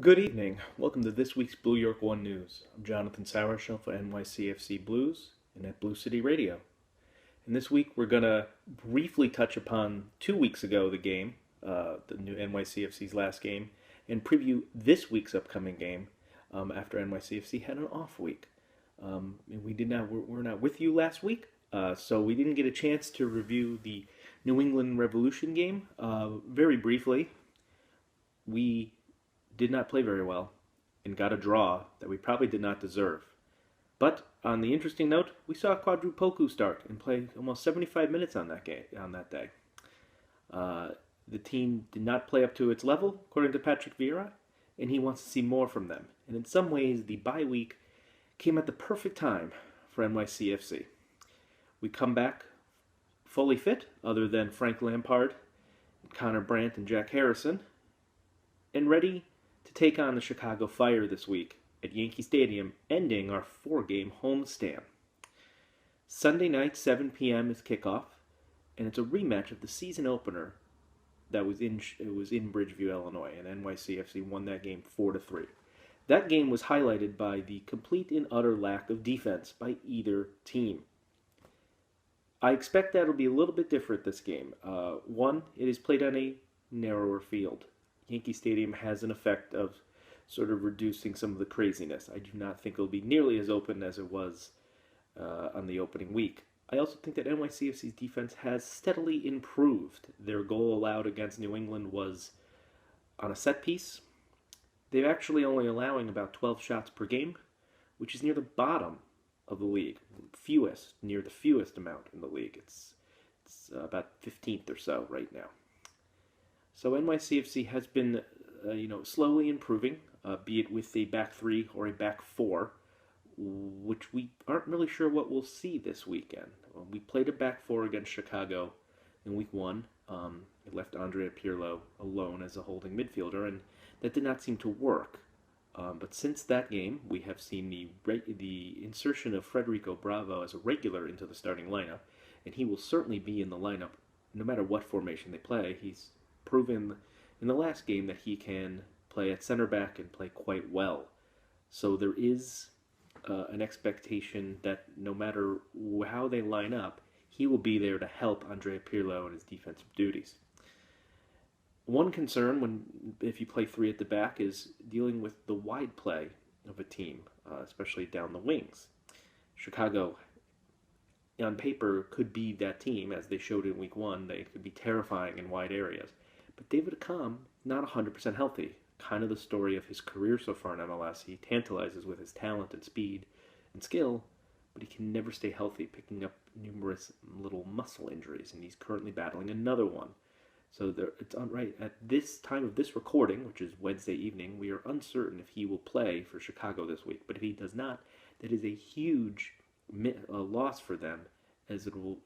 Good evening. Welcome to this week's Blue York One News. I'm Jonathan Sauerschell for NYCFC Blues and at Blue City Radio. And this week we're going to briefly touch upon 2 weeks ago the game, the new NYCFC's last game, and preview this week's upcoming game after NYCFC had an off week. We're not with you last week, so we didn't get a chance to review the New England Revolution game. Very briefly, we did not play very well and got a draw that we probably did not deserve. But on the interesting note, we saw Quadrupoku start and play almost 75 minutes on that day. The team did not play up to its level, according to Patrick Vieira, and he wants to see more from them. And in some ways, the bye week came at the perfect time for NYCFC. We come back fully fit, other than Frank Lampard, Connor Brandt, and Jack Harrison, and ready to take on the Chicago Fire this week at Yankee Stadium, ending our 4-game homestand. Sunday night, 7 p.m. is kickoff, and it's a rematch of the season opener that was in Bridgeview, Illinois, and NYCFC won that game 4-3. That game was highlighted by the complete and utter lack of defense by either team. I expect that'll be a little bit different this game. One, it is played on a narrower field. Yankee Stadium has an effect of sort of reducing some of the craziness. I do not think it'll be nearly as open as it was on the opening week. I also think that NYCFC's defense has steadily improved. Their goal allowed against New England was on a set piece. They're actually only allowing about 12 shots per game, which is near the bottom of the league. Near the fewest amount in the league. It's about 15th or so right now. So NYCFC has been, slowly improving, be it with a back three or a back four, which we aren't really sure what we'll see this weekend. We played a back four against Chicago in week 1. It left Andrea Pirlo alone as a holding midfielder, and that did not seem to work. But since that game, we have seen the insertion of Federico Bravo as a regular into the starting lineup, and he will certainly be in the lineup no matter what formation they play. He's proven in the last game that he can play at center back and play quite well. So there is an expectation that no matter how they line up, he will be there to help Andrea Pirlo in his defensive duties. One concern if you play 3 at the back is dealing with the wide play of a team, especially down the wings. Chicago, on paper, could be that team, as they showed in week 1. They could be terrifying in wide areas. But David Accam, not 100% healthy. Kind of the story of his career so far in MLS. He tantalizes with his talent and speed and skill, but he can never stay healthy, picking up numerous little muscle injuries, and he's currently battling another one. So it's right at this time of this recording, which is Wednesday evening, we are uncertain if he will play for Chicago this week. But if he does not, that is a huge loss for them, as it will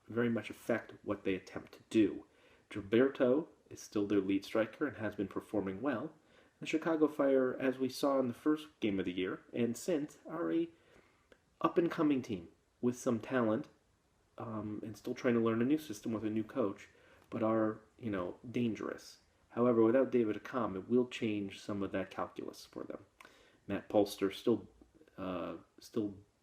very much affect what they attempt to do. Gilberto is still their lead striker and has been performing well. The Chicago Fire, as we saw in the first game of the year and since, are a up-and-coming team with some talent and still trying to learn a new system with a new coach, but are, dangerous. However, without David Accam, it will change some of that calculus for them. Matt Polster still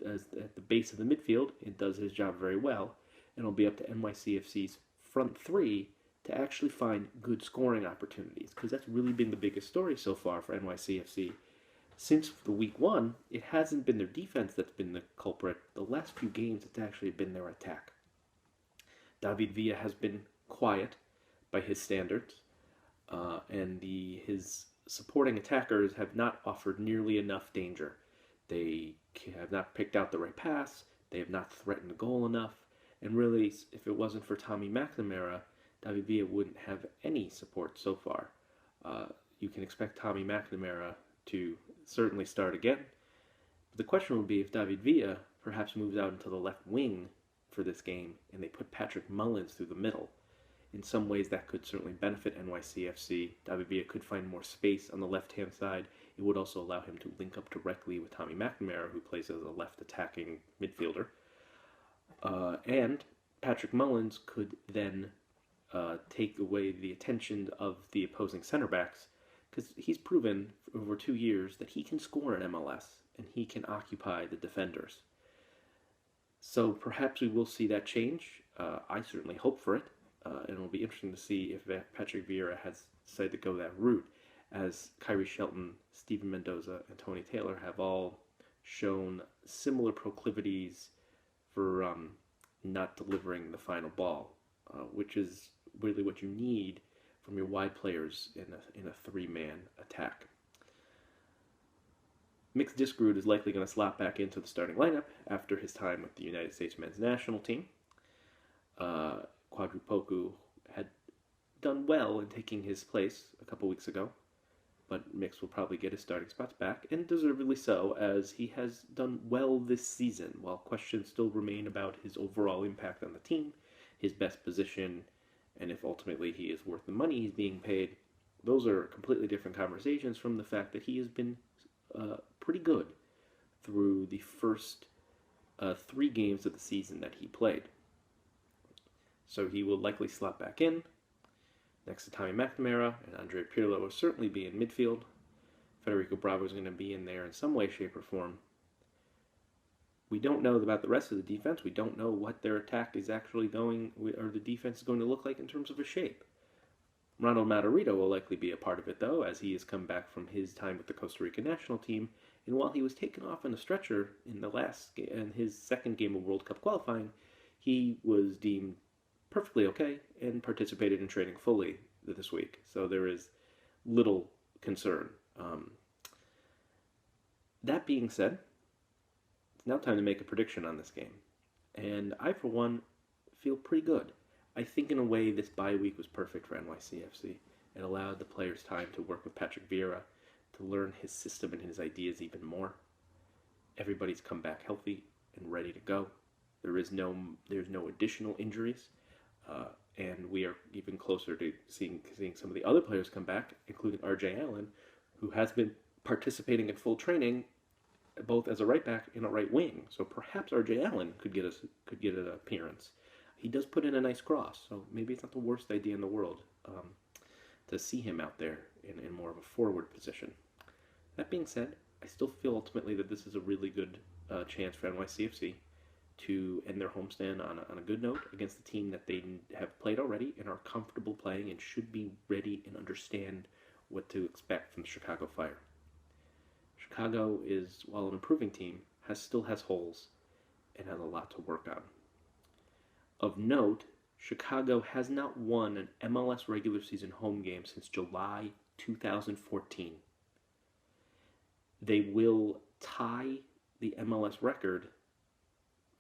as at the base of the midfield, it does his job very well, and it'll be up to NYCFC's front three to actually find good scoring opportunities, because that's really been the biggest story so far for NYCFC. Since the week 1, it hasn't been their defense that's been the culprit. The last few games, it's actually been their attack. David Villa has been quiet by his standards, and his supporting attackers have not offered nearly enough danger. They have not picked out the right pass, they have not threatened the goal enough, and really, if it wasn't for Tommy McNamara, David Villa wouldn't have any support so far. You can expect Tommy McNamara to certainly start again. But the question would be if David Villa perhaps moves out into the left wing for this game and they put Patrick Mullins through the middle. In some ways, that could certainly benefit NYCFC. David Villa could find more space on the left-hand side. It would also allow him to link up directly with Tommy McNamara, who plays as a left-attacking midfielder. And Patrick Mullins could then take away the attention of the opposing center backs because he's proven over 2 years that he can score in MLS and he can occupy the defenders. So perhaps we will see that change. I certainly hope for it, and it'll be interesting to see if Patrick Vieira has decided to go that route, as Kyrie Shelton, Steven Mendoza, and Tony Taylor have all shown similar proclivities for not delivering the final ball, which is really what you need from your wide players in a three-man attack. Mix Diskerud is likely going to slot back into the starting lineup after his time with the United States men's national team. Kwadwo Poku had done well in taking his place a couple weeks ago, but Mix will probably get his starting spots back, and deservedly so, as he has done well this season, while questions still remain about his overall impact on the team, his best position, and if ultimately he is worth the money he's being paid. Those are completely different conversations from the fact that he has been pretty good through the first 3 games of the season that he played. So he will likely slot back in next to Tommy McNamara, and Andre Pirlo will certainly be in midfield. Federico Bravo is going to be in there in some way, shape, or form. We don't know about the rest of the defense. We don't know what their attack is actually going, or the defense is going to look like in terms of a shape. Ronald Matarrito will likely be a part of it, though, as he has come back from his time with the Costa Rica national team, and while he was taken off on a stretcher in his second game of World Cup qualifying, he was deemed perfectly okay and participated in training fully this week. So there is little concern. That being said, it's now time to make a prediction on this game. And I, for one, feel pretty good. I think in a way this bye week was perfect for NYCFC. It allowed the players time to work with Patrick Vieira, to learn his system and his ideas even more. Everybody's come back healthy and ready to go. There's no additional injuries, and we are even closer to seeing some of the other players come back, including RJ Allen, who has been participating in full training, both as a right back and a right wing. So perhaps RJ Allen could get an appearance. He does put in a nice cross, so maybe it's not the worst idea in the world to see him out there in more of a forward position. That being said, I still feel ultimately that this is a really good chance for NYCFC to end their homestand on a good note against the team that they have played already and are comfortable playing and should be ready and understand what to expect from the Chicago Fire. Chicago is, while an improving team, still has holes and has a lot to work on. Of note, Chicago has not won an MLS regular season home game since July 2014. They will tie the MLS record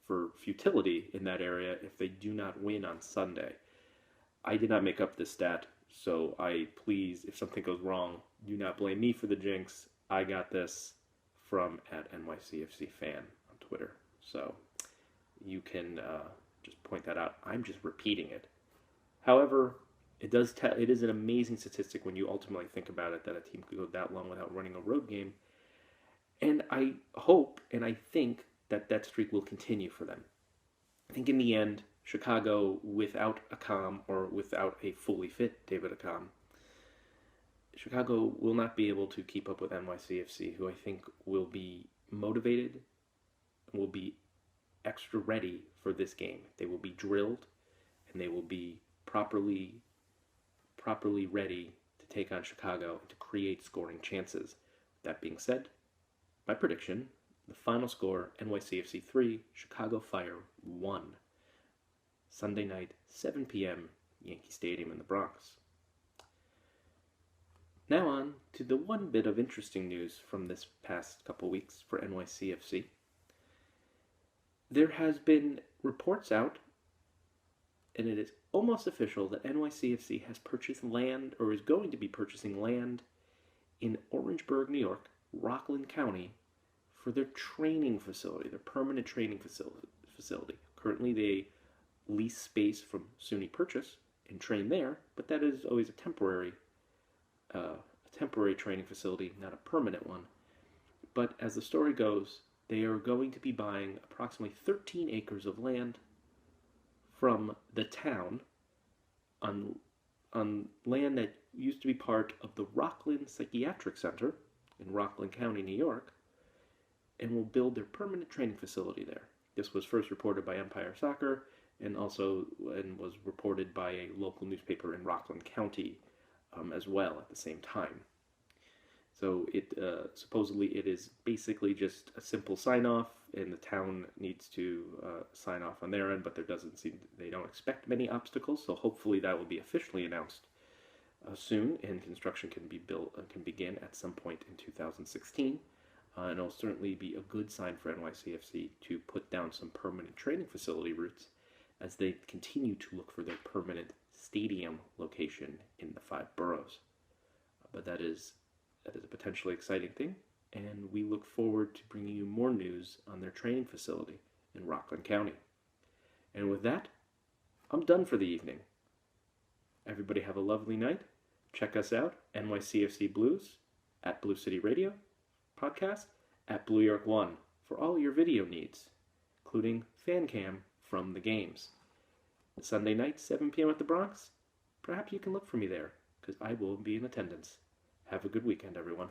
for futility in that area if they do not win on Sunday. I did not make up this stat, so please, if something goes wrong, do not blame me for the jinx. I got this from @NYCFC fan on Twitter, so you can just point that out. I'm just repeating it. However, it is an amazing statistic when you ultimately think about it, that a team could go that long without running a road game. And I hope and I think that streak will continue for them. I think in the end, Chicago, without Akam or without a fully fit David Akam, Chicago will not be able to keep up with NYCFC, who I think will be motivated and will be extra ready for this game. They will be drilled and they will be properly ready to take on Chicago and to create scoring chances. That being said, my prediction, the final score, NYCFC 3, Chicago Fire 1. Sunday night, 7 p.m., Yankee Stadium in the Bronx. Now on to the one bit of interesting news from this past couple weeks for NYCFC. There has been reports out, and it is almost official, that NYCFC has purchased land, or is going to be purchasing land, in Orangeburg, New York, Rockland County, for their training facility, their permanent training facility. Currently, they lease space from SUNY Purchase and train there, but that is always a temporary training facility, not a permanent one. But as the story goes, they are going to be buying approximately 13 acres of land from the town on on land that used to be part of the Rockland Psychiatric Center in Rockland County, New York, and will build their permanent training facility there. This was first reported by Empire Soccer and was reported by a local newspaper in Rockland County as well at the same time. So supposedly it is basically just a simple sign-off, and the town needs to sign off on their end, but they don't expect many obstacles, so hopefully that will be officially announced soon, and construction can begin at some point in 2016. And it'll certainly be a good sign for NYCFC to put down some permanent training facility roots as they continue to look for their permanent stadium location in the 5 boroughs. But that is a potentially exciting thing, and we look forward to bringing you more news on their training facility in Rockland County. And with that, I'm done for the evening. Everybody have a lovely night. Check us out, NYCFC Blues, at Blue City Radio, podcast, at Blue York 1, for all your video needs, including fan cam from the games. Sunday night, 7 p.m. at the Bronx, perhaps you can look for me there, because I will be in attendance. Have a good weekend, everyone.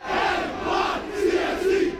NYCFC!